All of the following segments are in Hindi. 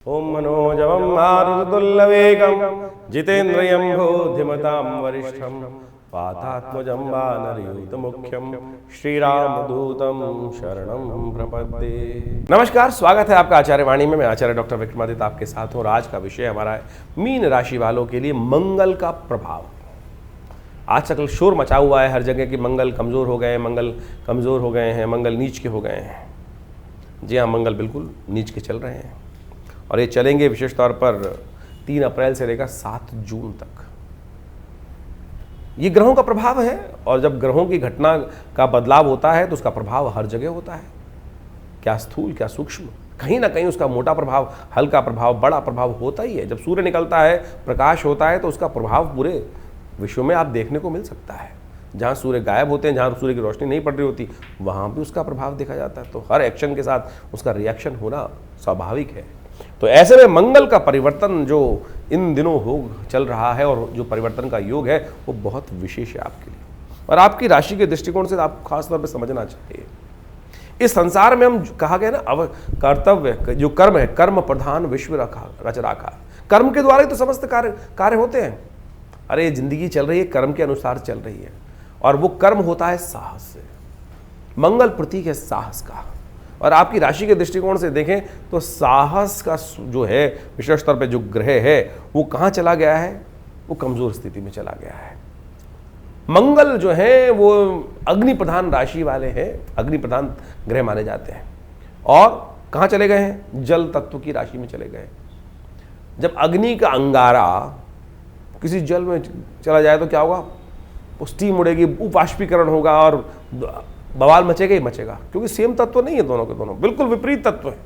ओम मनोजवं मारुततुल्यवेगं जितेन्द्रियं बुद्धिमतां वरिष्ठं वातात्मजं वानरयूथमुख्यं श्रीरामदूतं शरणं प्रपद्ये। नमस्कार, स्वागत है आपका आचार्य वाणी में। मैं आचार्य डॉक्टर विक्रमादित्य आपके साथ हूँ। आज का विषय हमारा है मीन राशि वालों के लिए मंगल का प्रभाव। आजकल शोर मचा हुआ है हर जगह कि मंगल कमज़ोर हो गए हैं, मंगल कमज़ोर हो गए हैं, मंगल नीच के हो गए हैं। जी हाँ, मंगल बिल्कुल नीच के चल रहे हैं और ये चलेंगे विशेष तौर पर 3 अप्रैल से लेकर 7 जून तक। ये ग्रहों का प्रभाव है और जब ग्रहों की घटना का बदलाव होता है तो उसका प्रभाव हर जगह होता है, क्या स्थूल क्या सूक्ष्म। कहीं ना कहीं उसका मोटा प्रभाव, हल्का प्रभाव, बड़ा प्रभाव होता ही है। जब सूर्य निकलता है, प्रकाश होता है तो उसका प्रभाव पूरे विश्व में आप देखने को मिल सकता है। जहाँ सूर्य गायब होते हैं, जहाँ सूर्य की रोशनी नहीं पड़ रही होती, वहाँ भी उसका प्रभाव देखा जाता है। तो हर एक्शन के साथ उसका रिएक्शन होना स्वाभाविक है। तो ऐसे में मंगल का परिवर्तन जो इन दिनों हो चल रहा है और जो परिवर्तन का योग है वो बहुत विशेष है आपके लिए और आपकी राशि के दृष्टिकोण से आपको खास तौर पर समझना चाहिए। इस संसार में हम कहा गया ना, कर्तव्य जो कर्म है, कर्म प्रधान विश्व रच राखा। कर्म के द्वारा ही तो समस्त कार्य होते हैं। अरे ये जिंदगी चल रही है, कर्म के अनुसार चल रही है और वो कर्म होता है साहस से। मंगल प्रतीक है साहस का और आपकी राशि के दृष्टिकोण से देखें तो साहस का जो है विशेष तौर पे जो ग्रह है वो कहाँ चला गया है? वो कमजोर स्थिति में चला गया है। मंगल जो है वो अग्नि प्रधान राशि वाले हैं, अग्नि प्रधान ग्रह माने जाते हैं और कहाँ चले गए हैं? जल तत्व की राशि में चले गए। जब अग्नि का अंगारा किसी जल में चला जाए तो क्या होगा? वो स्टीम उड़ेगी, उपाष्पीकरण होगा और बवाल मचेगा ही मचेगा, क्योंकि सेम तत्व नहीं है दोनों के दोनों, बिल्कुल विपरीत तत्व है।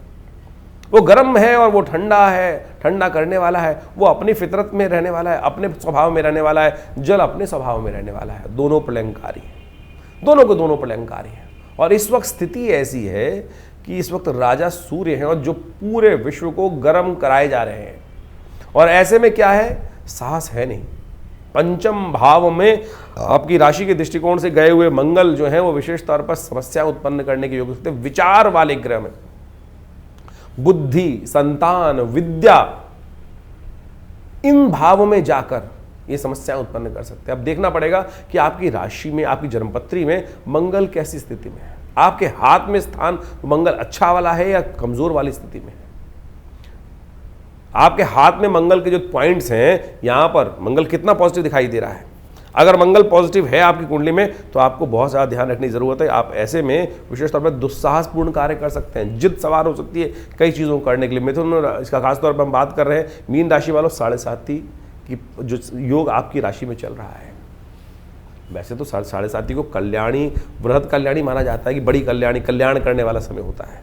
वो गर्म है और वो ठंडा है, ठंडा करने वाला है। वो अपनी फितरत में रहने वाला है, अपने स्वभाव में रहने वाला है। जल अपने स्वभाव में रहने वाला है। दोनों प्रलयंकारी हैं, दोनों के दोनों प्रलयंकारी हैं। और इस वक्त स्थिति ऐसी है कि इस वक्त राजा सूर्य हैं और जो पूरे विश्व को गर्म कराए जा रहे हैं। और ऐसे में क्या है? साहस है नहीं। पंचम भाव में आपकी राशि के दृष्टिकोण से गए हुए मंगल जो है वो विशेष तौर पर समस्या उत्पन्न करने के योग होते हैं। विचार वाले ग्रह में बुद्धि, संतान, विद्या, इन भावों में जाकर ये समस्या उत्पन्न कर सकते हैं। अब देखना पड़ेगा कि आपकी राशि में, आपकी जन्मपत्री में मंगल कैसी स्थिति में है। आपके हाथ में स्थान मंगल अच्छा वाला है या कमजोर वाली स्थिति में है। आपके हाथ में मंगल के जो पॉइंट्स हैं, यहां पर मंगल कितना पॉजिटिव दिखाई दे रहा है। अगर मंगल पॉजिटिव है आपकी कुंडली में तो आपको बहुत ज़्यादा ध्यान रखने की जरूरत है। आप ऐसे में विशेष तौर पर दुस्साहसपूर्ण कार्य कर सकते हैं। जिद सवार हो सकती है कई चीज़ों को करने के लिए। मिथुन, इसका खासतौर पर हम बात कर रहे हैं मीन राशि वालों, 7.5 की जो योग आपकी राशि में चल रहा है। वैसे तो 7.5 को कल्याणी, वृहद कल्याणी माना जाता है कि बड़ी कल्याणी, कल्याण करने वाला समय होता है।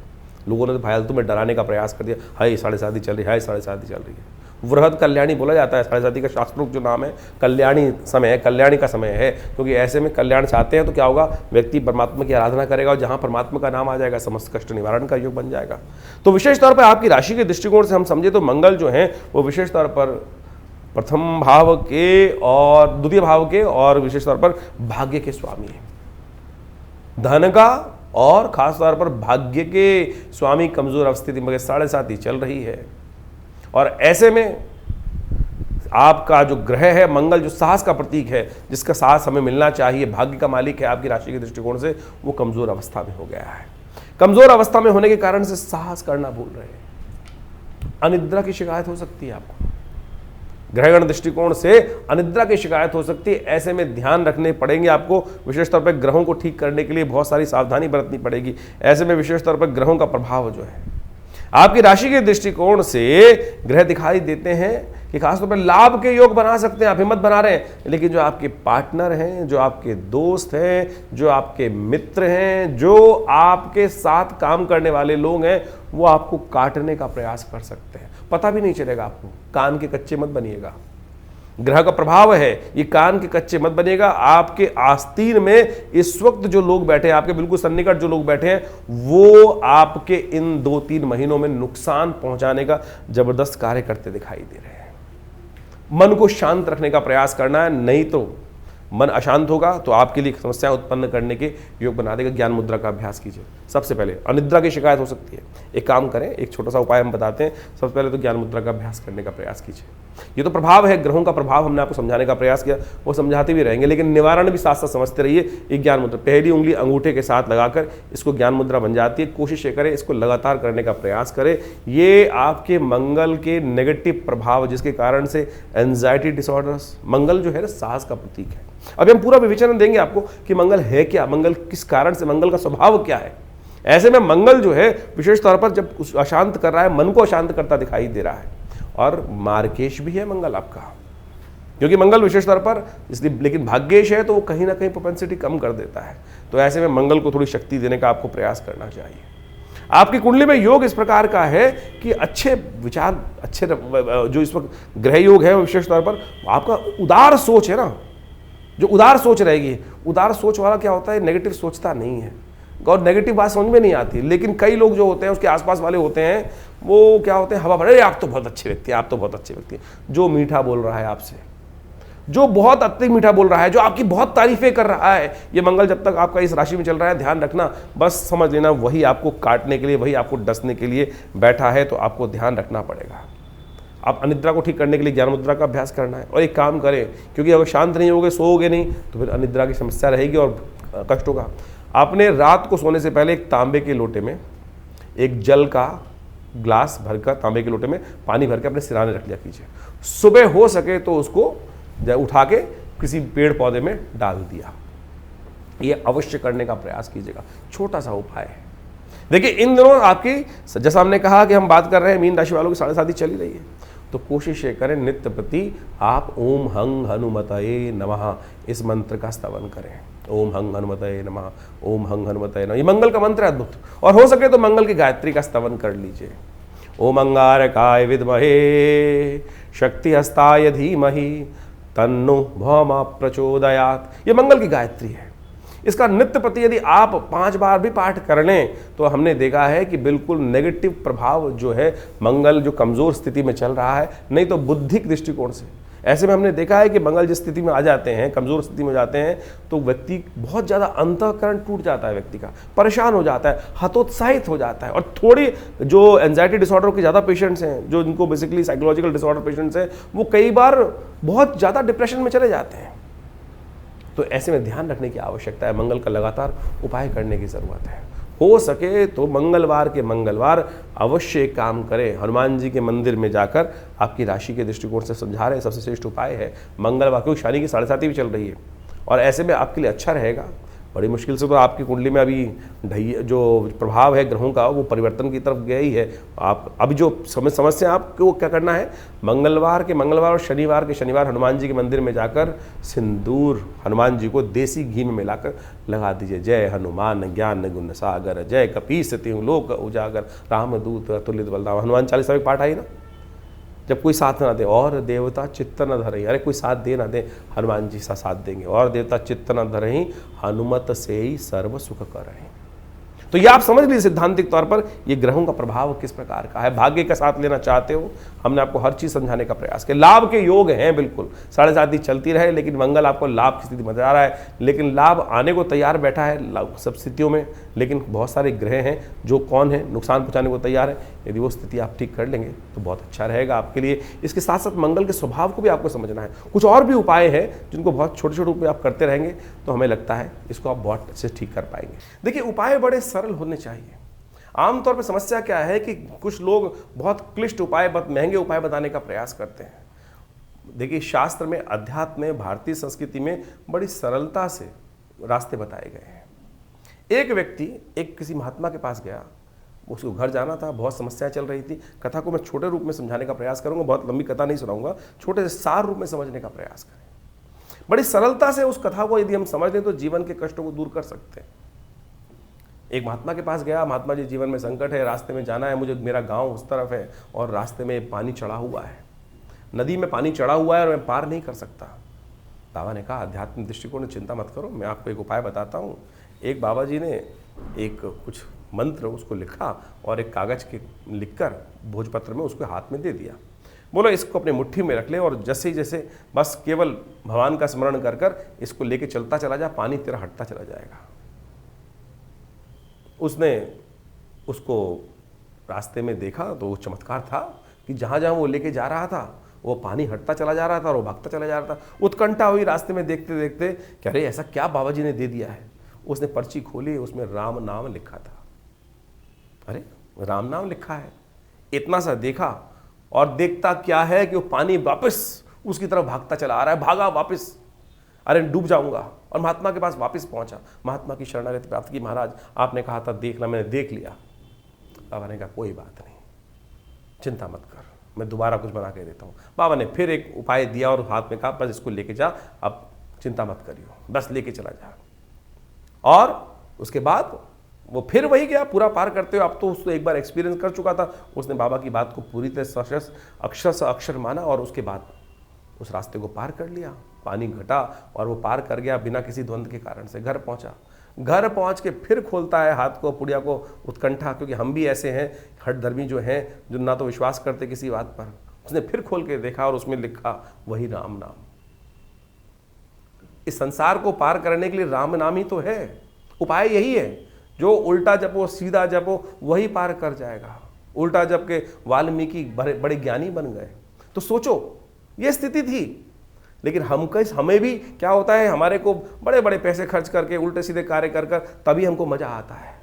लोगों ने तो फालतू में डराने का प्रयास कर दिया, हाय 7.5 चल रही है, हाय 7.5 चल रही है। वृहद कल्याणी बोला जाता है। 7.5 का शास्त्रोक्त जो नाम है कल्याणी समय है, कल्याणी का समय है, क्योंकि ऐसे में कल्याण चाहते हैं तो क्या होगा? व्यक्ति परमात्मा की आराधना करेगा और जहाँ परमात्मा का नाम आ जाएगा समस्त कष्ट निवारण का योग बन जाएगा। तो विशेष तौर पर आपकी राशि के दृष्टिकोण से हम समझे तो मंगल जो है वो विशेष तौर पर प्रथम भाव के और द्वितीय भाव के और विशेष तौर पर भाग्य के स्वामी है। धन का और खास तौर पर भाग्य के स्वामी कमजोर अवस्थिति में 7.5 चल रही है। और ऐसे में आपका जो ग्रह है मंगल, जो साहस का प्रतीक है, जिसका साहस हमें मिलना चाहिए, भाग्य का मालिक है आपकी राशि के दृष्टिकोण से, वो कमजोर अवस्था में हो गया है। कमजोर अवस्था में होने के कारण से साहस करना भूल रहे हैं। अनिद्रा की शिकायत हो सकती है आपको, ग्रहगण दृष्टिकोण से अनिद्रा की शिकायत हो सकती है। ऐसे में ध्यान रखने पड़ेंगे आपको। विशेष तौर पर ग्रहों को ठीक करने के लिए बहुत सारी सावधानी बरतनी पड़ेगी। ऐसे में विशेष तौर पर ग्रहों का प्रभाव जो है आपकी राशि के दृष्टिकोण से ग्रह दिखाई देते हैं कि खासतौर पर लाभ के योग बना सकते हैं, आप हिम्मत बना रहे हैं, लेकिन जो आपके पार्टनर हैं, जो आपके दोस्त हैं, जो आपके मित्र हैं, जो आपके साथ काम करने वाले लोग हैं, वो आपको काटने का प्रयास कर सकते हैं। पता भी नहीं चलेगा आपको। कान के कच्चे मत बनिएगा। ग्रह का प्रभाव है, ये कान के कच्चे मत बनिएगा। आपके आस्तीन में इस वक्त जो लोग बैठे हैं, आपके बिल्कुल सन्निकट जो लोग बैठे हैं, वो आपके इन 2-3 महीनों में नुकसान पहुंचाने का जबरदस्त कार्य करते दिखाई दे रहे हैं। मन को शांत रखने का प्रयास करना है, नहीं तो मन अशांत होगा तो आपके लिए समस्याएं उत्पन्न करने के योग बना देगा। ज्ञान मुद्रा का अभ्यास कीजिए। सबसे पहले अनिद्रा की शिकायत हो सकती है, एक काम करें, एक छोटा सा उपाय हम बताते हैं। सबसे पहले तो ज्ञान मुद्रा का अभ्यास करने का प्रयास कीजिए। ये तो प्रभाव है, ग्रहों का प्रभाव हमने आपको समझाने का प्रयास किया, वो समझाते भी रहेंगे, लेकिन निवारण भी साथ साथ समझते रहिए। एक ज्ञान मुद्रा पहली उंगली अंगूठे के साथ लगाकर इसको ज्ञान मुद्रा बन जाती है। कोशिश ये करें, इसको लगातार करने का प्रयास करें। ये आपके मंगल के नेगेटिव प्रभाव, जिसके कारण से एंजाइटी डिसऑर्डर्स, मंगल जो है ना साहस का प्रतीक है। अभी हम पूरा विवेचन देंगे आपको कि मंगल है क्या, मंगल किस कारण से, मंगल का स्वभाव क्या है। ऐसे में मंगल जो है विशेष तौर पर जब अशांत कर रहा है, मन को अशांत करता दिखाई दे रहा है। और मार्केश भी है मंगल आपका, क्योंकि मंगल विशेष तौर पर इसलिए, लेकिन भाग्येश है तो वो कहीं ना कहीं प्रोपेंसिटी कम कर देता है। तो ऐसे में मंगल को थोड़ी शक्ति देने का आपको प्रयास करना चाहिए। आपकी कुंडली में योग इस प्रकार का है कि अच्छे विचार, अच्छे जो इस वक्त ग्रह योग है विशेष तौर पर आपका उदार सोच है ना, जो उदार सोच रहेगी। उदार सोच वाला क्या होता है, नेगेटिव सोचता नहीं है और नेगेटिव बात समझ में नहीं आती। लेकिन कई लोग जो होते हैं उसके आसपास वाले होते हैं, वो क्या होते हैं, हवा भरे, आप तो बहुत अच्छे व्यक्ति हैं, आप तो बहुत अच्छे व्यक्ति हैं। जो मीठा बोल रहा है आपसे, जो बहुत अत्यधिक मीठा बोल रहा है, जो आपकी बहुत तारीफें कर रहा है, ये मंगल जब तक आपका इस राशि में चल रहा है, ध्यान रखना, बस समझ लेना वही आपको काटने के लिए, वही आपको डसने के लिए बैठा है। तो आपको ध्यान रखना पड़ेगा। आप अनिद्रा को ठीक करने के लिए ज्ञान मुद्रा का अभ्यास करना है। और एक काम करें, क्योंकि अगर शांत नहीं होगे, सोओगे नहीं, तो फिर अनिद्रा की समस्या रहेगी और कष्ट होगा। आपने रात को सोने से पहले एक तांबे के लोटे में एक जल का ग्लास भरकर, तांबे के लोटे में पानी भर के अपने सिराने रख लिया कीजिए। सुबह हो सके तो उसको उठा के किसी पेड़ पौधे में डाल दिया। ये अवश्य करने का प्रयास कीजिएगा, छोटा सा उपाय है। देखिए इन दिनों आपकी, जैसा हमने कहा कि हम बात कर रहे हैं मीन राशि वालों की 7.5 चली रही है, तो कोशिश ये करें नित्य प्रति आप ओम हंग हनुमतये नमः इस मंत्र का स्तवन करें। ओम हंग हनुमतये नमः, ओम हंग हनुमतये नमः। ये मंगल का मंत्र है अद्भुत। और हो सके तो मंगल की गायत्री का स्तवन कर लीजिए। ओम अंगारकाय विद्महे शक्ति हस्ताय धीमहि तन्नो भौम प्रचोदयात्। ये मंगल की गायत्री है। इसका नित्य प्रति यदि आप 5 बार भी पाठ कर लें तो हमने देखा है कि बिल्कुल नेगेटिव प्रभाव जो है, मंगल जो कमजोर स्थिति में चल रहा है, नहीं तो बुद्धिक दृष्टिकोण से, ऐसे में हमने देखा है कि मंगल जिस स्थिति में आ जाते हैं, कमजोर स्थिति में जाते हैं, तो व्यक्ति बहुत ज़्यादा अंतःकरण टूट जाता है, व्यक्ति का परेशान हो जाता है, हतोत्साहित हो जाता है। और थोड़ी जो एंजाइटी डिसऑर्डर के ज़्यादा पेशेंट्स हैं, जो इनको बेसिकली साइकोलॉजिकल डिसऑर्डर पेशेंट्स हैं, वो कई बार बहुत ज़्यादा डिप्रेशन में चले जाते हैं। तो ऐसे में ध्यान रखने की आवश्यकता है, मंगल का लगातार उपाय करने की ज़रूरत है। हो सके तो मंगलवार के मंगलवार अवश्य एक काम करें, हनुमान जी के मंदिर में जाकर, आपकी राशि के दृष्टिकोण से समझा रहे हैं, सबसे श्रेष्ठ उपाय है मंगलवार, क्योंकि शनि की 7.5 भी चल रही है और ऐसे में आपके लिए अच्छा रहेगा। बड़ी मुश्किल से तो आपकी कुंडली में अभी जो प्रभाव है ग्रहों का वो परिवर्तन की तरफ गया ही है। आप अभी जो समस्या आपको क्या करना है, मंगलवार के मंगलवार और शनिवार के शनिवार हनुमान जी के मंदिर में जाकर सिंदूर हनुमान जी को देसी घी में मिलाकर लगा दीजिए। जय हनुमान ज्ञान गुण सागर, जय कपीस तिहुँ लोक उजागर, रामदूत अतुलित बलधामा। हनुमान 40 पाठ आई ना, जब कोई साथ ना दे और देवता चित्त न धरही, अरे कोई साथ दे ना दे, हनुमान जी सा साथ देंगे। और देवता चित्त न धरही, हनुमत से ही सर्व सुख करही। तो ये आप समझ लीजिए सिद्धांतिक तौर पर ये ग्रहों का प्रभाव किस प्रकार का है। भाग्य का साथ लेना चाहते हो, हमने आपको हर चीज समझाने का प्रयास किया। लाभ के योग हैं बिल्कुल, 7.5 चलती रहे, लेकिन मंगल आपको लाभ की स्थिति बता रहा है, लेकिन लाभ आने को तैयार बैठा है सब स्थितियों में। लेकिन बहुत सारे ग्रह हैं जो कौन है नुकसान पहुंचाने को तैयार है। यदि वो स्थिति आप ठीक कर लेंगे तो बहुत अच्छा रहेगा आपके लिए। इसके साथ साथ मंगल के स्वभाव को भी आपको समझना है। कुछ और भी उपाय हैं जिनको बहुत छोटे छोटे रूप में आप करते रहेंगे तो हमें लगता है इसको आप बहुत अच्छे से ठीक कर पाएंगे। देखिए उपाय बड़े सरल होने चाहिए। आमतौर पर समस्या क्या है कि कुछ लोग बहुत क्लिष्ट उपाय, बहुत महंगे उपाय बताने का प्रयास करते हैं। देखिए शास्त्र में, अध्यात्म में, भारतीय संस्कृति में बड़ी सरलता से रास्ते बताए गए हैं। एक व्यक्ति एक किसी महात्मा के पास गया, उसको घर जाना था, बहुत समस्याएं चल रही थी। कथा को मैं छोटे रूप में समझाने का प्रयास करूंगा, बहुत लंबी कथा नहीं सुनाऊंगा, छोटे से सार रूप में समझने का प्रयास करें। बड़ी सरलता से उस कथा को यदि हम समझ लें तो जीवन के कष्टों को दूर कर सकते हैं। एक महात्मा के पास गया, महात्मा जी जीवन में संकट है, रास्ते में जाना है मुझे, मेरा गांव उस तरफ है और रास्ते में पानी चढ़ा हुआ है, नदी में पानी चढ़ा हुआ है और मैं पार नहीं कर सकता। बाबा ने कहा आध्यात्मिक दृष्टिकोण, चिंता मत करो, मैं आपको एक उपाय बताता हूँ। एक बाबा जी ने एक कुछ मंत्र उसको लिखा और एक कागज के लिखकर भोजपत्र में उसको हाथ में दे दिया। बोलो इसको अपनी मुट्ठी में रख ले और जैसे जैसे बस केवल भगवान का स्मरण कर कर इसको लेके चलता चला जा, पानी तेरा हटता चला जाएगा। उसने उसको रास्ते में देखा तो वो चमत्कार था कि जहाँ जहाँ वो लेके जा रहा था वो पानी हटता चला जा रहा था और वो भागता चला जा रहा था। उत्कंठा हुई रास्ते में देखते देखते कि अरे ऐसा क्या बाबा जी ने दे दिया है। उसने पर्ची खोली, उसमें राम नाम लिखा था। अरे राम नाम लिखा है, इतना सा देखा और देखता क्या है कि वो पानी वापस उसकी तरफ भागता चला आ रहा है। भागा वापस, अरे डूब जाऊंगा, और महात्मा के पास वापस पहुंचा। महात्मा की शरणागति प्राप्त की। महाराज आपने कहा था देखना, मैंने देख लिया। बाबा ने कहा कोई बात नहीं, चिंता मत कर, मैं दोबारा कुछ बना के देता हूँ। बाबा ने फिर एक उपाय दिया और हाथ में कहा बस इसको लेके जा, अब चिंता मत करियो, बस लेके चला जा। और उसके बाद वो फिर वही गया पूरा पार करते हुए। अब तो उसको एक बार एक्सपीरियंस कर चुका था। उसने बाबा की बात को पूरी तरह अक्षर से अक्षर माना और उसके बाद उस रास्ते को पार कर लिया। पानी घटा और वो पार कर गया बिना किसी द्वंद्व के कारण से। घर पहुंचा, घर पहुंच के फिर खोलता है हाथ को, पुड़िया को, उत्कंठा, क्योंकि हम भी ऐसे हैं हठधर्मी जो हैं जो ना तो विश्वास करते किसी बात पर। उसने फिर खोल के देखा और उसमें लिखा वही राम नाम। इस संसार को पार करने के लिए राम नाम ही तो है। उपाय यही है, जो उल्टा जपो सीधा जपो वही पार कर जाएगा। उल्टा जप के वाल्मीकि बड़े ज्ञानी बन गए। तो सोचो ये स्थिति थी, लेकिन हमें भी क्या होता है, हमारे को बड़े बड़े पैसे खर्च करके उल्टे सीधे कार्य कर कर तभी हमको मजा आता है।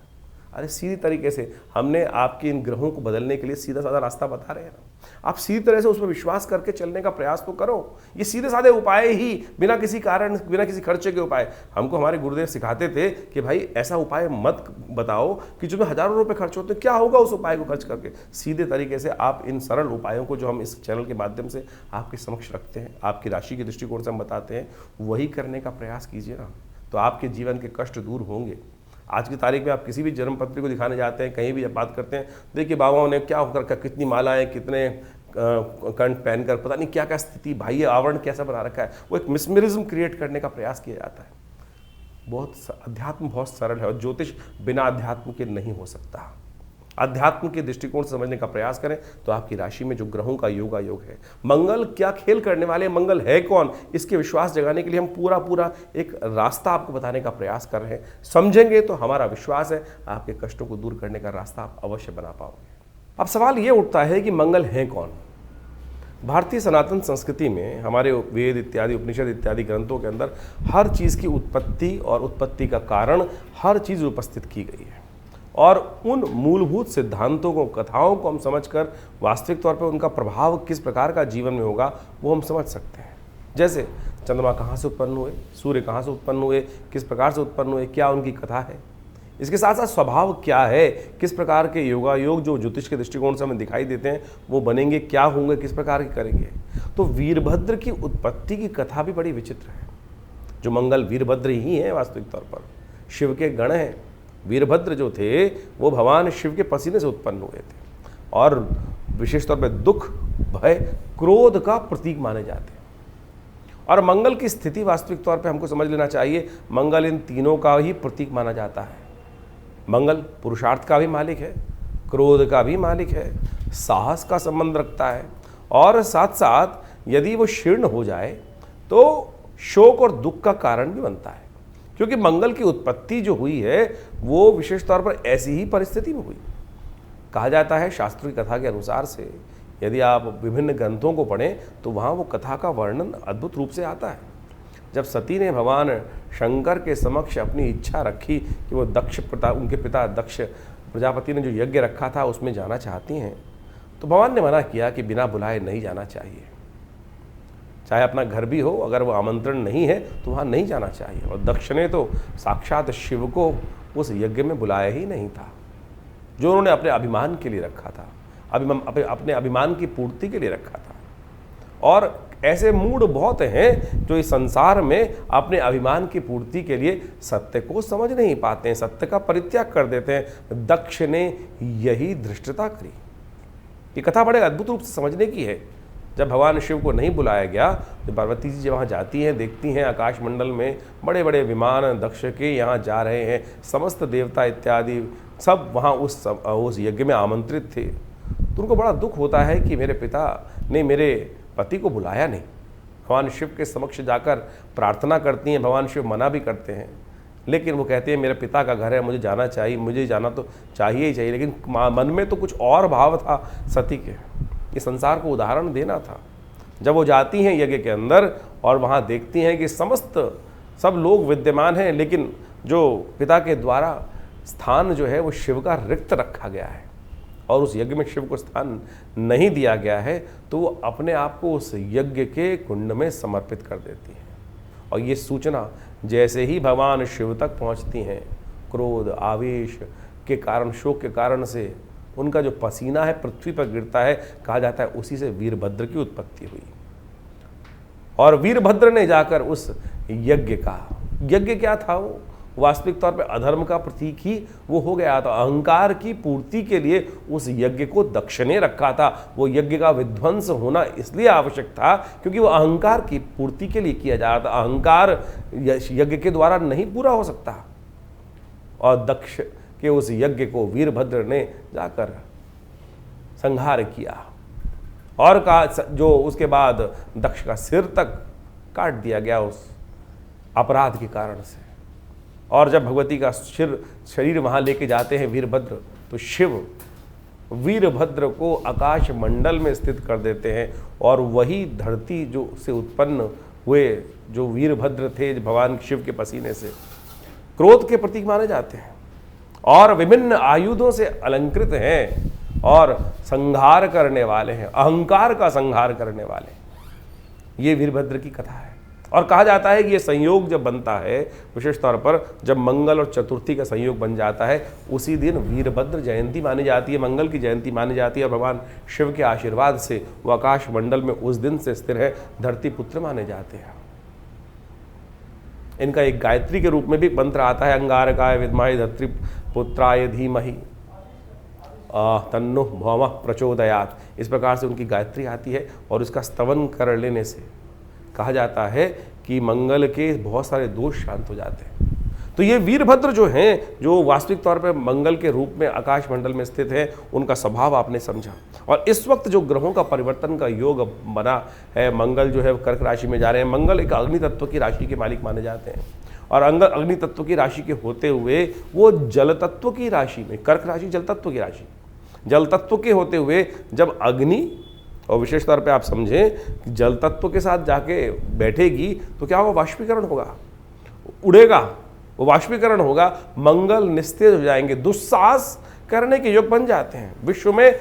अरे सीधी तरीके से हमने आपके इन ग्रहों को बदलने के लिए सीधा साधा रास्ता बता रहे हैं ना, आप सीधी तरह से उस पर विश्वास करके चलने का प्रयास तो करो। ये सीधे साधे उपाय ही, बिना किसी कारण, बिना किसी खर्चे के उपाय। हमको हमारे गुरुदेव सिखाते थे कि भाई ऐसा उपाय मत बताओ कि जो में हजारों रुपए खर्च होते, क्या होगा उस उपाय को खर्च करके। सीधे तरीके से आप इन सरल उपायों को जो हम इस चैनल के माध्यम से आपके समक्ष रखते हैं, आपकी राशि के दृष्टिकोण से हम बताते हैं, वही करने का प्रयास कीजिए ना, तो आपके जीवन के कष्ट दूर होंगे। आज की तारीख में आप किसी भी जन्मपत्री को दिखाने जाते हैं, कहीं भी जब बात करते हैं, देखिए बाबाओं ने क्या होकर कितनी मालाएं, कितने कंठ पहनकर, पता नहीं क्या क्या स्थिति, बाह्य आवरण कैसा बना रखा है। वो एक मिसमरिज्म क्रिएट करने का प्रयास किया जाता है। अध्यात्म बहुत सरल है और ज्योतिष बिना अध्यात्म के नहीं हो सकता। अध्यात्म के दृष्टिकोण से समझने का प्रयास करें तो आपकी राशि में जो ग्रहों का योग है, मंगल क्या खेल करने वाले, मंगल है कौन, इसके विश्वास जगाने के लिए हम पूरा एक रास्ता आपको बताने का प्रयास कर रहे हैं। समझेंगे तो हमारा विश्वास है आपके कष्टों को दूर करने का रास्ता आप अवश्य बना पाओगे। अब सवाल ये उठता है कि मंगल है कौन। भारतीय सनातन संस्कृति में हमारे वेद इत्यादि, उपनिषद इत्यादि ग्रंथों के अंदर हर चीज़ की उत्पत्ति और उत्पत्ति का कारण हर चीज़ उपस्थित की गई है, और उन मूलभूत सिद्धांतों को, कथाओं को हम समझकर वास्तविक तौर पर उनका प्रभाव किस प्रकार का जीवन में होगा वो हम समझ सकते हैं। जैसे चंद्रमा कहाँ से उत्पन्न हुए, सूर्य कहाँ से उत्पन्न हुए, किस प्रकार से उत्पन्न हुए, क्या उनकी कथा है, इसके साथ साथ स्वभाव क्या है, किस प्रकार के योगायोग जो ज्योतिष के दृष्टिकोण से हमें दिखाई देते हैं वो बनेंगे, क्या होंगे, किस प्रकार के करेंगे। तो वीरभद्र की उत्पत्ति की कथा भी बड़ी विचित्र है। जो मंगल वीरभद्र ही है वास्तविक तौर पर, शिव के गण हैं। वीरभद्र जो थे वो भगवान शिव के पसीने से उत्पन्न हुए थे और विशेष तौर पर दुख, भय, क्रोध का प्रतीक माने जाते हैं। और मंगल की स्थिति वास्तविक तौर पे हमको समझ लेना चाहिए, मंगल इन तीनों का ही प्रतीक माना जाता है। मंगल पुरुषार्थ का भी मालिक है, क्रोध का भी मालिक है, साहस का संबंध रखता है, और साथ साथ यदि वो शीर्ण हो जाए तो शोक और दुख का कारण भी बनता है। क्योंकि मंगल की उत्पत्ति जो हुई है वो विशेष तौर पर ऐसी ही परिस्थिति में हुई। कहा जाता है शास्त्रों की कथा के अनुसार से, यदि आप विभिन्न ग्रंथों को पढ़ें तो वहाँ वो कथा का वर्णन अद्भुत रूप से आता है। जब सती ने भगवान शंकर के समक्ष अपनी इच्छा रखी कि वो उनके पिता दक्ष प्रजापति ने जो यज्ञ रखा था उसमें जाना चाहती हैं, तो भगवान ने मना किया कि बिना बुलाए नहीं जाना चाहिए। चाहे अपना घर भी हो, अगर वो आमंत्रण नहीं है तो वहाँ नहीं जाना चाहिए। और दक्ष ने तो साक्षात शिव को उस यज्ञ में बुलाया ही नहीं था, जो उन्होंने अपने अभिमान के लिए रखा था, अपने अभिमान की पूर्ति के लिए रखा था। और ऐसे मूड बहुत हैं जो इस संसार में अपने अभिमान की पूर्ति के लिए सत्य को समझ नहीं पाते हैं, सत्य का परित्याग कर देते हैं। दक्ष ने यही धृष्टता करी। ये कथा बड़े अद्भुत रूप से समझने की है। जब भगवान शिव को नहीं बुलाया गया तो पार्वती जी जब वहाँ जाती हैं, देखती हैं आकाशमंडल में बड़े बड़े विमान दक्ष के यहाँ जा रहे हैं, समस्त देवता इत्यादि सब वहाँ उस यज्ञ में आमंत्रित थे, तो उनको बड़ा दुख होता है कि मेरे पिता नहीं मेरे पति को बुलाया नहीं। भगवान शिव के समक्ष जाकर प्रार्थना करती हैं, भगवान शिव मना भी करते हैं, लेकिन वो कहते हैं मेरे पिता का घर है, मुझे जाना चाहिए, मुझे जाना तो चाहिए ही चाहिए। लेकिन मन में तो कुछ और भाव था सती के, ये संसार को उदाहरण देना था। जब वो जाती हैं यज्ञ के अंदर और वहाँ देखती हैं कि सब लोग विद्यमान हैं, लेकिन जो पिता के द्वारा स्थान जो है वो शिव का रिक्त रखा गया है और उस यज्ञ में शिव को स्थान नहीं दिया गया है, तो वो अपने आप को उस यज्ञ के कुंड में समर्पित कर देती है। और ये सूचना जैसे ही भगवान शिव तक पहुंचती हैं, क्रोध आवेश के कारण, शोक के कारण से उनका जो पसीना है पृथ्वी पर गिरता है, कहा जाता है उसी से वीरभद्र की उत्पत्ति हुई। और वीरभद्र ने जाकर उस यज्ञ क्या था, वो वास्तविक तौर पे अधर्म का प्रतीक ही वो हो गया था। अहंकार की पूर्ति के लिए उस यज्ञ को दक्ष ने रखा था। वो यज्ञ का विध्वंस होना इसलिए आवश्यक था क्योंकि वो अहंकार की पूर्ति के लिए किया जा रहा था। अहंकार यज्ञ के द्वारा नहीं पूरा हो सकता, और दक्ष के उस यज्ञ को वीरभद्र ने जाकर संहार किया और जो उसके बाद दक्ष का सिर तक काट दिया गया उस अपराध के कारण से। और जब भगवती का शरीर वहाँ लेके जाते हैं वीरभद्र, तो शिव वीरभद्र को आकाश मंडल में स्थित कर देते हैं, और वही धरती जो से उत्पन्न हुए जो वीरभद्र थे भगवान शिव के पसीने से, क्रोध के प्रतीक माने जाते हैं और विभिन्न आयुधों से अलंकृत हैं और संहार करने वाले हैं, अहंकार का संहार करने वाले। ये वीरभद्र की कथा है। और कहा जाता है कि ये संयोग जब बनता है, विशेष तौर पर जब मंगल और चतुर्थी का संयोग बन जाता है, उसी दिन वीरभद्र जयंती मानी जाती है, मंगल की जयंती मानी जाती है। और भगवान शिव के आशीर्वाद से वो आकाश मंडल में उस दिन से स्थिर है, धरती पुत्र माने जाते हैं। इनका एक गायत्री के रूप में भी मंत्र आता है, अंगारकाय विद्महे धरित्री पुत्राय धीमहि तन्नो भौमः प्रचोदयात्। इस प्रकार से उनकी गायत्री आती है और उसका स्तवन कर लेने से कहा जाता है कि मंगल के बहुत सारे दोष शांत हो जाते हैं। तो ये वीरभद्र जो हैं, जो वास्तविक तौर पर मंगल के रूप में आकाश मंडल में स्थित है, उनका स्वभाव आपने समझा। और इस वक्त जो ग्रहों का परिवर्तन का योग बना है, मंगल जो है कर्क राशि में जा रहे हैं। मंगल एक अग्नि तत्व की राशि के मालिक माने जाते हैं, और अग्नि तत्व की राशि के होते हुए वो जल तत्व की राशि में, कर्क राशि जल तत्व की राशि, जल तत्व के होते हुए जब अग्नि, और विशेष तौर पे आप समझें कि जल तत्व के साथ जाके बैठेगी तो क्या होगा, वाष्पीकरण होगा, उड़ेगा, वो वाष्पीकरण होगा, मंगल निस्तेज हो जाएंगे, दुस्साहस करने के योग बन जाते हैं। विश्व में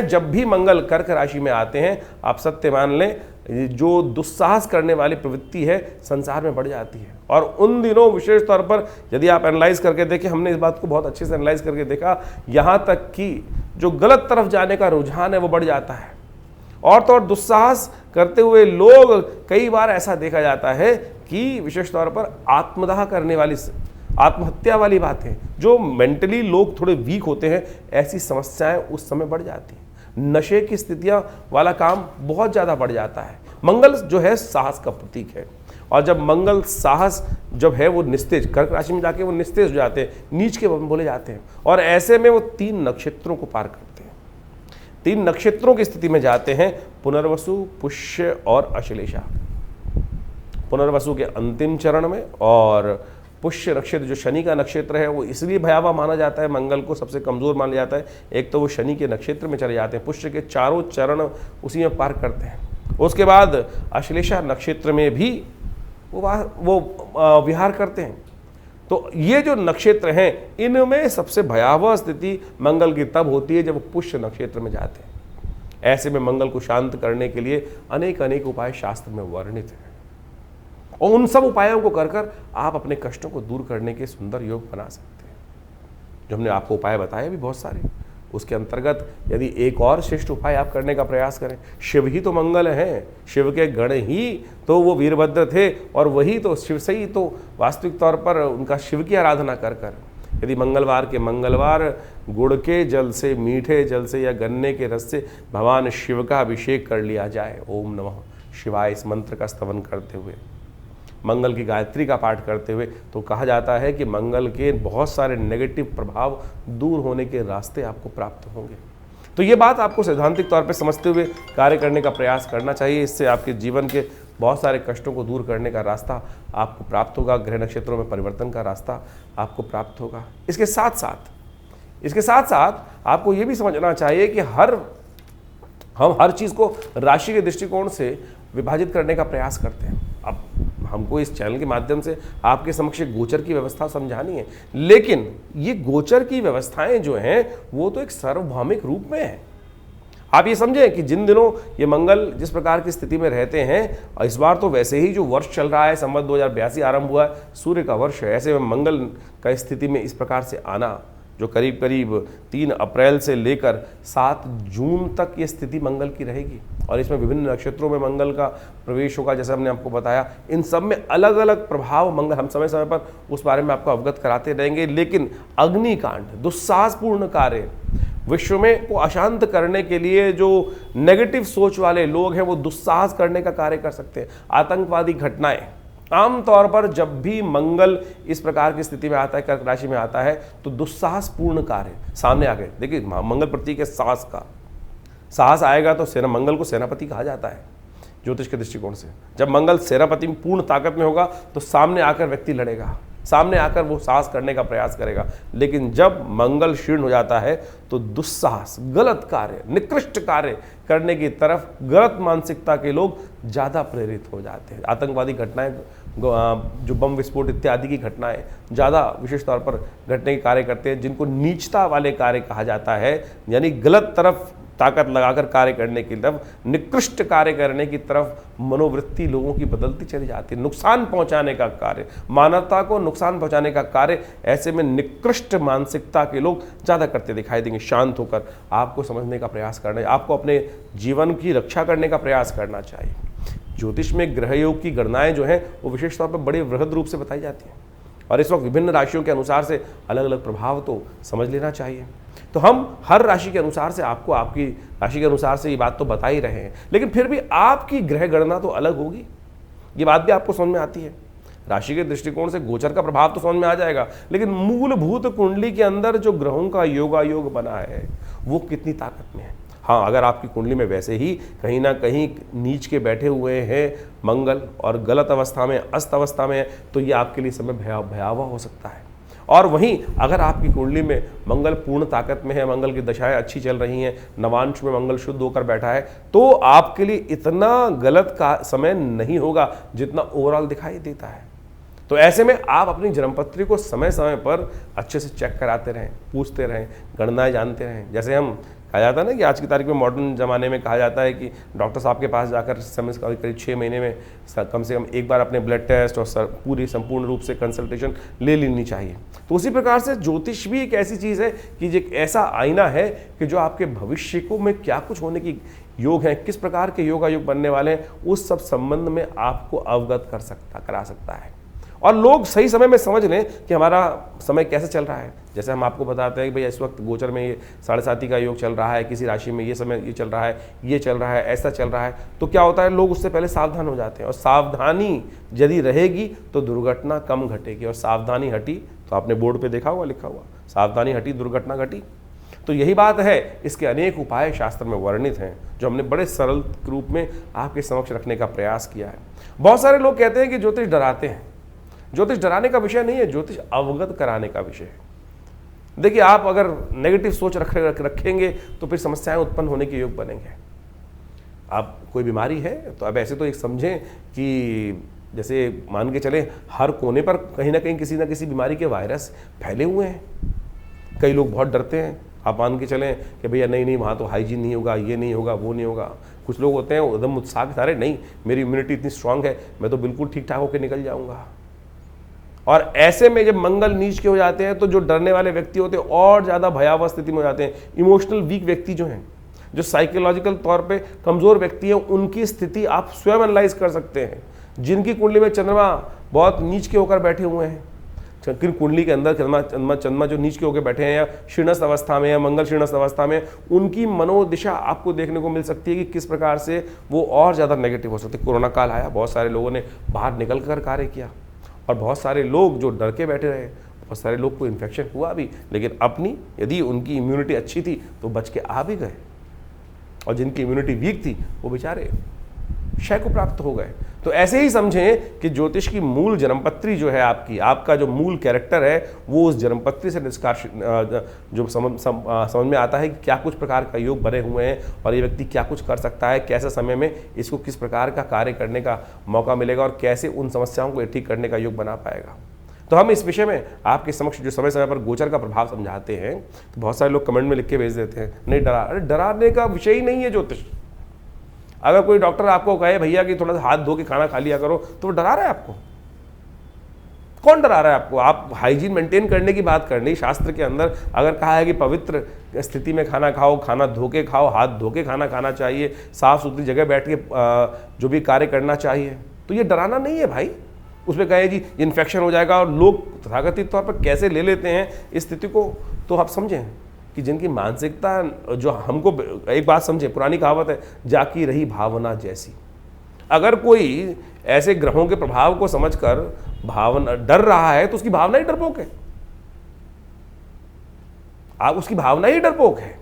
जब भी मंगल कर्क राशि में आते हैं, आप सत्य मान लें, जो दुस्साहस करने वाली प्रवृत्ति है संसार में बढ़ जाती है। और उन दिनों विशेष तौर पर यदि आप एनालाइज करके देखें, हमने इस बात को बहुत अच्छे से एनालाइज करके देखा, यहाँ तक कि जो गलत तरफ जाने का रुझान है वो बढ़ जाता है। और तो और दुस्साहस करते हुए लोग, कई बार ऐसा देखा जाता है कि विशेष तौर पर आत्मदाह करने वाली, आत्महत्या वाली बातें, जो मेंटली लोग थोड़े वीक होते हैं, ऐसी समस्याएं उस समय बढ़ जाती हैं। नशे की स्थितियां वाला काम बहुत ज़्यादा बढ़ जाता है। मंगल जो है साहस का प्रतीक है, और जब मंगल साहस जब है वो निस्तेज, कर्क राशि में जाके वो निस्तेज हो जाते हैं, नीच के बोले जाते हैं, और ऐसे में वो 3 नक्षत्रों को पार करते हैं। 3 नक्षत्रों की स्थिति में जाते हैं, पुनर्वसु, पुष्य और अश्लेषा। पुनर्वसु के अंतिम चरण में, और पुष्य नक्षत्र जो शनि का नक्षत्र है, वो इसलिए भयावह माना जाता है, मंगल को सबसे कमजोर माना जाता है। एक तो वो शनि के नक्षत्र में चले जाते हैं, पुष्य के चारों चरण उसी में पार करते हैं। उसके बाद अश्लेषा नक्षत्र में भी वो विहार करते हैं। तो ये जो नक्षत्र हैं, इनमें सबसे भयावह स्थिति मंगल की तब होती है जब वो पुष्य नक्षत्र में जाते हैं। ऐसे में मंगल को शांत करने के लिए अनेक उपाय शास्त्र में वर्णित हैं, और उन सब उपायों को कर आप अपने कष्टों को दूर करने के सुंदर योग बना सकते हैं। जो हमने आपको उपाय बताए भी बहुत सारे, उसके अंतर्गत यदि एक और श्रेष्ठ उपाय आप करने का प्रयास करें, शिव ही तो मंगल हैं, शिव के गण ही तो वो वीरभद्र थे, और वही तो शिव से ही तो वास्तविक तौर पर उनका शिव की आराधना कर यदि मंगलवार के मंगलवार गुड़ के जल से, मीठे जल से या गन्ने के रस से भगवान शिव का अभिषेक कर लिया जाए, ओम नमः शिवाय इस मंत्र का स्तवन करते हुए, मंगल की गायत्री का पाठ करते हुए, तो कहा जाता है कि मंगल के बहुत सारे नेगेटिव प्रभाव दूर होने के रास्ते आपको प्राप्त होंगे। तो ये बात आपको सैद्धांतिक तौर पे समझते हुए कार्य करने का प्रयास करना चाहिए। इससे आपके जीवन के बहुत सारे कष्टों को दूर करने का रास्ता आपको प्राप्त होगा, ग्रह नक्षत्रों में परिवर्तन का रास्ता आपको प्राप्त होगा। इसके साथ साथ आपको ये भी समझना चाहिए कि हम हर चीज़ को राशि के दृष्टिकोण से विभाजित करने का प्रयास करते हैं। अब हमको इस चैनल के माध्यम से आपके समक्ष गोचर की व्यवस्था समझानी है, लेकिन ये गोचर की व्यवस्थाएं जो हैं वो तो एक सार्वभौमिक रूप में है। आप ये समझें कि जिन दिनों ये मंगल जिस प्रकार की स्थिति में रहते हैं, इस बार तो वैसे ही जो वर्ष चल रहा है, संवत 2082 आरंभ हुआ है, सूर्य का वर्ष है, ऐसे में मंगल का स्थिति में इस प्रकार से आना, जो करीब करीब 3 अप्रैल से लेकर 7 जून तक ये स्थिति मंगल की रहेगी, और इसमें विभिन्न नक्षत्रों में मंगल का प्रवेश होगा। जैसे हमने आपको बताया, इन सब में अलग अलग प्रभाव मंगल, हम समय समय पर उस बारे में आपको अवगत कराते रहेंगे। लेकिन अग्निकांड, दुस्साहसपूर्ण कार्य, विश्व में को अशांत करने के लिए जो नेगेटिव सोच वाले लोग हैं वो दुस्साहस करने का कार्य कर सकते हैं। आतंकवादी घटनाएं, आमतौर पर जब भी मंगल इस प्रकार की स्थिति में आता है, कर्क राशि में आता है, तो दुस्साहसपूर्ण कार्य सामने आ गए। देखिए, मंगल प्रतीक है साहस का, साहस आएगा तो मंगल को सेनापति कहा जाता है ज्योतिष के दृष्टिकोण से। जब मंगल सेनापति में पूर्ण ताकत में होगा तो सामने आकर व्यक्ति लड़ेगा, सामने आकर वो साहस करने का प्रयास करेगा। लेकिन जब मंगल क्षीण हो जाता है तो दुस्साहस, गलत कार्य, निकृष्ट कार्य करने की तरफ गलत मानसिकता के लोग ज़्यादा प्रेरित हो जाते हैं। आतंकवादी घटनाएं, जो बम विस्फोट इत्यादि की घटनाएं ज़्यादा विशेष तौर पर घटने के कार्य करते हैं, जिनको नीचता वाले कार्य कहा जाता है, यानी गलत तरफ ताकत लगाकर कार्य करने की तरफ, निकृष्ट कार्य करने की तरफ मनोवृत्ति लोगों की बदलती चली जाती है। नुकसान पहुंचाने का कार्य, मानवता को नुकसान पहुंचाने का कार्य ऐसे में निकृष्ट मानसिकता के लोग ज़्यादा करते दिखाई देंगे। शांत होकर आपको समझने का प्रयास करना है, आपको अपने जीवन की रक्षा करने का प्रयास करना चाहिए। ज्योतिष में ग्रह योग की गणनाएं जो हैं वो विशेष तौर पर बड़े वृहद रूप से बताई जाती हैं, और इस वक्त विभिन्न राशियों के अनुसार से अलग अलग प्रभाव तो समझ लेना चाहिए। तो हम हर राशि के अनुसार से आपको आपकी राशि के अनुसार से ये बात तो बता ही रहे हैं, लेकिन फिर भी आपकी ग्रह गणना तो अलग होगी, ये बात भी आपको समझ में आती है। राशि के दृष्टिकोण से गोचर का प्रभाव तो समझ में आ जाएगा, लेकिन मूलभूत कुंडली के अंदर जो ग्रहों का योगायोग बना है वो कितनी ताकत में है। हाँ, अगर आपकी कुंडली में वैसे ही कहीं ना कहीं नीच के बैठे हुए हैं मंगल और गलत अवस्था में, अस्त अवस्था में है, तो ये आपके लिए समय भयावह हो सकता है। और वहीं अगर आपकी कुंडली में मंगल पूर्ण ताकत में है, मंगल की दशाएं अच्छी चल रही हैं, नवांश में मंगल शुद्ध होकर बैठा है, तो आपके लिए इतना गलत का समय नहीं होगा जितना ओवरऑल दिखाई देता है। तो ऐसे में आप अपनी जन्मपत्री को समय समय पर अच्छे से चेक कराते रहें, पूछते रहें, गणनाएं जानते रहें। जैसे हम कहा जाता है ना कि आज की तारीख में मॉडर्न ज़माने में कहा जाता है कि डॉक्टर साहब के पास जाकर समय करीब 6 महीने में कम से कम एक बार अपने ब्लड टेस्ट और संपूर्ण रूप से कंसल्टेशन ले लेनी चाहिए। तो उसी प्रकार से ज्योतिष भी एक ऐसी चीज़ है कि एक ऐसा आईना है कि जो आपके भविष्य को में क्या कुछ होने की योग हैं, किस प्रकार के योगायोग बनने वाले हैं, उस सब संबंध में आपको अवगत करा सकता है। और लोग सही समय में समझ लें कि हमारा समय कैसे चल रहा है। जैसे हम आपको बताते हैं कि भाई इस वक्त गोचर में ये 7.5 का योग चल रहा है, किसी राशि में ये समय ये चल रहा है, ये चल रहा है, ऐसा चल रहा है, तो क्या होता है, लोग उससे पहले सावधान हो जाते हैं। और सावधानी यदि रहेगी तो दुर्घटना कम घटेगी, और सावधानी हटी तो आपने बोर्ड पर देखा हुआ, लिखा हुआ, सावधानी हटी दुर्घटना घटी। तो यही बात है। इसके अनेक उपाय शास्त्र में वर्णित हैं, जो हमने बड़े सरल रूप में आपके समक्ष रखने का प्रयास किया है। बहुत सारे लोग कहते हैं कि ज्योतिष डराते हैं। ज्योतिष डराने का विषय नहीं है, ज्योतिष अवगत कराने का विषय है। देखिए, आप अगर नेगेटिव सोच रखेंगे तो फिर समस्याएं उत्पन्न होने के योग बनेंगे। आप कोई बीमारी है तो अब ऐसे तो एक समझें कि जैसे मान के चले हर कोने पर कहीं ना कहीं किसी ना किसी बीमारी के वायरस फैले हुए हैं। कई लोग बहुत डरते हैं। आप मान के चलें कि भैया नहीं वहाँ तो हाइजीन नहीं होगा, ये नहीं होगा, वो नहीं होगा। कुछ लोग होते हैं एकदम उत्साह के सारे, नहीं मेरी इम्यूनिटी इतनी स्ट्रांग है, मैं तो बिल्कुल ठीक ठाक होकर निकल जाऊँगा। और ऐसे में जब मंगल नीच के हो जाते हैं तो जो डरने वाले व्यक्ति होते हैं और ज़्यादा भयावह स्थिति में हो जाते हैं। इमोशनल वीक व्यक्ति जो हैं, जो साइकोलॉजिकल तौर पे कमज़ोर व्यक्ति हैं, उनकी स्थिति आप स्वयं एनालाइज कर सकते हैं। जिनकी कुंडली में चंद्रमा बहुत नीच के होकर बैठे हुए हैं, किन कुंडली के अंदर चंद्रमा जो नीच के होकर बैठे हैं या शीर्णस्थ अवस्था में या मंगल शीर्णस्थ अवस्था में, उनकी मनोदिशा आपको देखने को मिल सकती है कि किस प्रकार से वो और ज़्यादा नेगेटिव हो सकती है। कोरोना काल आया, बहुत सारे लोगों ने बाहर निकल कर कार्य किया, और बहुत सारे लोग जो डर के बैठे रहे, बहुत सारे लोग को इन्फेक्शन हुआ भी, लेकिन अपनी यदि उनकी इम्यूनिटी अच्छी थी तो बच के आ भी गए, और जिनकी इम्यूनिटी वीक थी वो बेचारे क्षय को प्राप्त हो गए। तो ऐसे ही समझें कि ज्योतिष की मूल जन्मपत्री जो है आपकी, आपका जो मूल कैरेक्टर है वो उस जन्मपत्री से निष्कार्ष जो समझ में आता है कि क्या कुछ प्रकार का योग बने हुए हैं और ये व्यक्ति क्या कुछ कर सकता है, कैसे समय में इसको किस प्रकार का कार्य करने का मौका मिलेगा और कैसे उन समस्याओं को ठीक करने का योग बना पाएगा। तो हम इस विषय में आपके समक्ष जो समय समय पर गोचर का प्रभाव समझाते हैं, तो बहुत सारे लोग कमेंट में लिख के भेज देते हैं नहीं डरा, अरे डराने का विषय ही नहीं है ज्योतिष। अगर कोई डॉक्टर आपको कहे भैया कि थोड़ा सा हाथ धो के खाना खा लिया करो, तो वो डरा रहा है आपको? कौन डरा रहा है आपको? आप हाइजीन मेंटेन करने की बात करनी। शास्त्र के अंदर अगर कहा है कि पवित्र स्थिति में खाना खाओ, खाना धो के खाओ, हाथ धो के खाना खाना चाहिए, साफ सुथरी जगह बैठ के जो भी कार्य करना चाहिए, तो ये डराना नहीं है भाई। उसमें कहे जी इन्फेक्शन हो जाएगा, और लोग तथाकथित तौर पर कैसे ले लेते हैं इस स्थिति को, तो आप समझें कि जिनकी मानसिकता जो हमको, एक बात समझे, पुरानी कहावत है जाकी रही भावना जैसी। अगर कोई ऐसे ग्रहों के प्रभाव को समझकर भावना डर रहा है तो उसकी भावना ही डरपोक है। आप उसकी भावना ही डरपोक है।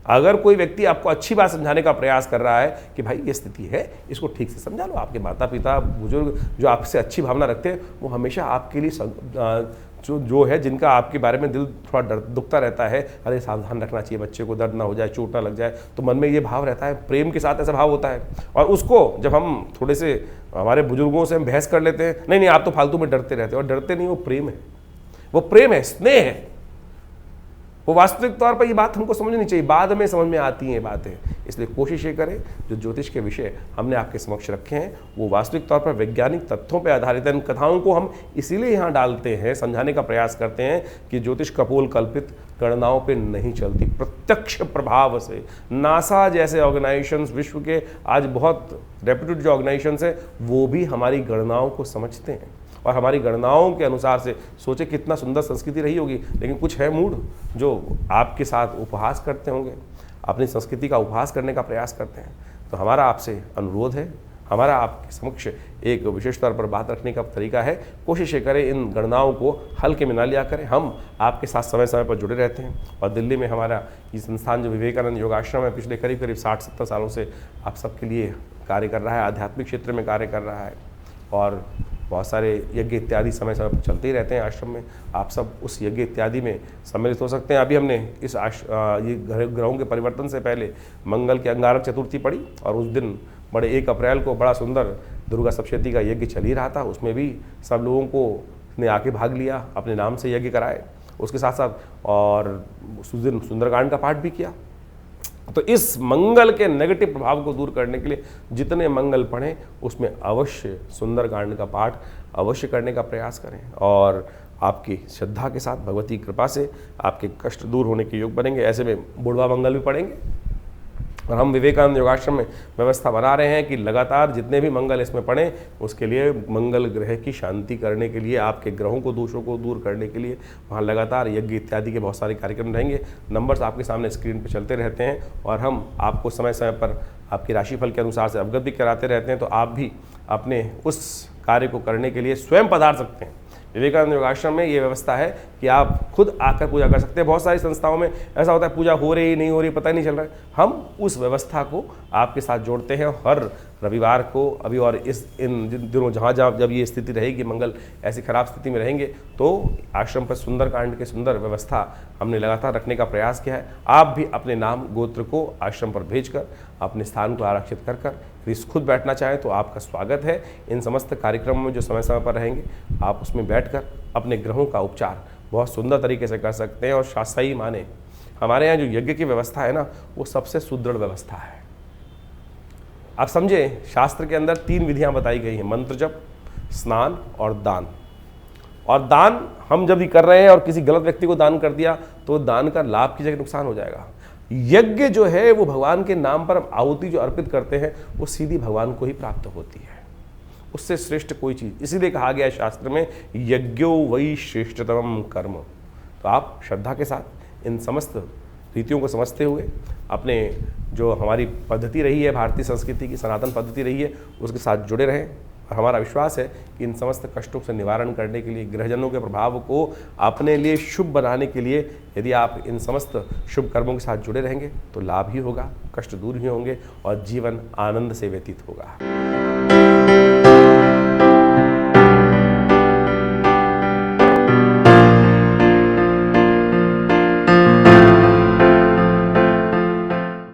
अगर कोई व्यक्ति आपको अच्छी बात समझाने का प्रयास कर रहा है कि भाई ये स्थिति है, इसको ठीक से समझा लो, आपके माता पिता बुजुर्ग जो आपसे अच्छी भावना रखते हैं वो हमेशा आपके लिए जो है, जिनका आपके बारे में दिल थोड़ा दुखता रहता है, अरे सावधान रखना चाहिए बच्चे को, दर्द ना हो जाए, चोट ना लग जाए, तो मन में ये भाव रहता है। प्रेम के साथ ऐसा भाव होता है। और उसको जब हम थोड़े से हमारे बुजुर्गों से हम बहस कर लेते हैं, नहीं आप तो फालतू में डरते रहते हो, और डरते नहीं, वो प्रेम है, वो प्रेम है, स्नेह है। वो वास्तविक तौर पर ये बात हमको समझनी चाहिए, बाद में समझ में आती हैं बातें। इसलिए कोशिश ये करें जो ज्योतिष के विषय हमने आपके समक्ष रखे हैं वो वास्तविक तौर पर वैज्ञानिक तथ्यों पर आधारित है। इन कथाओं को हम इसीलिए यहाँ डालते हैं, समझाने का प्रयास करते हैं कि ज्योतिष कपोल कल्पित गणनाओं पे नहीं चलती, प्रत्यक्ष प्रभाव से। नासा जैसे ऑर्गेनाइजेशंस, विश्व के आज बहुत रेप्यूटेड जो ऑर्गेनाइजेशंस हैं, वो भी हमारी गणनाओं को समझते हैं और हमारी गणनाओं के अनुसार से सोचे कितना सुंदर संस्कृति रही होगी। लेकिन कुछ है मूढ़ जो आपके साथ उपहास करते होंगे, अपनी संस्कृति का उपहास करने का प्रयास करते हैं। तो हमारा आपसे अनुरोध है, हमारा आपके समक्ष एक विशेष तौर पर बात रखने का तरीका है, कोशिश करें इन गणनाओं को हल्के में ना लिया करें। हम आपके साथ समय समय पर जुड़े रहते हैं, और दिल्ली में हमारा ये संस्थान जो विवेकानंद योगाश्रम है, पिछले करीब 60-70 सालों से आप सबके लिए कार्य कर रहा है, आध्यात्मिक क्षेत्र में कार्य कर रहा है, और बहुत सारे यज्ञ इत्यादि समय समय पर चलते ही रहते हैं आश्रम में। आप सब उस यज्ञ इत्यादि में सम्मिलित हो सकते हैं। अभी हमने इस ये ग्रहों के परिवर्तन से पहले मंगल की अंगारक चतुर्थी पड़ी, और उस दिन बड़े 1 अप्रैल को बड़ा सुंदर दुर्गा सप्तशती का यज्ञ चल ही रहा था। उसमें भी सब लोगों को ने आके भाग लिया, अपने नाम से यज्ञ कराए, उसके साथ साथ और उस दिन सुंदरकांड का पाठ भी किया। तो इस मंगल के नेगेटिव प्रभाव को दूर करने के लिए जितने मंगल पढ़ें उसमें अवश्य सुंदरकांड का पाठ अवश्य करने का प्रयास करें, और आपकी श्रद्धा के साथ भगवती कृपा से आपके कष्ट दूर होने के योग बनेंगे। ऐसे में बुढ़वा मंगल भी पढ़ेंगे, और हम विवेकानंद योगाश्रम में व्यवस्था बना रहे हैं कि लगातार जितने भी मंगल इसमें पढ़ें, उसके लिए मंगल ग्रह की शांति करने के लिए, आपके ग्रहों को दोषों को दूर करने के लिए वहाँ लगातार यज्ञ इत्यादि के बहुत सारे कार्यक्रम रहेंगे। नंबर्स आपके सामने स्क्रीन पर चलते रहते हैं, और हम आपको समय समय पर आपकी राशिफल के अनुसार से अवगत भी कराते रहते हैं। तो आप भी अपने उस कार्य को करने के लिए स्वयं पधार सकते हैं। विवेकानंद योगाश्रम में ये व्यवस्था है कि आप खुद आकर पूजा कर सकते हैं। बहुत सारी संस्थाओं में ऐसा होता है पूजा हो रही नहीं हो रही पता ही नहीं चल रहा है। हम उस व्यवस्था को आपके साथ जोड़ते हैं। हर रविवार को अभी और इन दिनों जहाँ जब ये स्थिति रहेगी, मंगल ऐसी खराब स्थिति में रहेंगे, तो आश्रम पर सुंदरकांड की सुंदर व्यवस्था हमने लगातार रखने का प्रयास किया है। आप भी अपने नाम गोत्र को आश्रम पर भेजकर अपने स्थान को आरक्षित कर यदि खुद बैठना चाहें तो आपका स्वागत है। इन समस्त कार्यक्रमों में जो समय समय पर रहेंगे, आप उसमें बैठकर अपने ग्रहों का उपचार बहुत सुंदर तरीके से कर सकते हैं। और शास्त्री माने हमारे यहाँ जो यज्ञ की व्यवस्था है ना, वो सबसे सुदृढ़ व्यवस्था है। आप समझे, शास्त्र के अंदर 3 विधियां बताई गई हैं, मंत्र जप, स्नान और दान। और दान हम जब भी कर रहे हैं और किसी गलत व्यक्ति को दान कर दिया तो दान का लाभ की जगह नुकसान हो जाएगा। यज्ञ जो है वो भगवान के नाम पर हम आहुति जो अर्पित करते हैं वो सीधी भगवान को ही प्राप्त होती है, उससे श्रेष्ठ कोई चीज़। इसीलिए कहा गया है शास्त्र में, यज्ञो वै श्रेष्ठतम कर्म। तो आप श्रद्धा के साथ इन समस्त रीतियों को समझते हुए अपने जो हमारी पद्धति रही है, भारतीय संस्कृति की सनातन पद्धति रही है, उसके साथ जुड़े रहें। और हमारा विश्वास है कि इन समस्त कष्टों से निवारण करने के लिए, ग्रहजनों के प्रभाव को अपने लिए शुभ बनाने के लिए यदि आप इन समस्त शुभ कर्मों के साथ जुड़े रहेंगे तो लाभ ही होगा, कष्ट दूर ही होंगे और जीवन आनंद से व्यतीत होगा।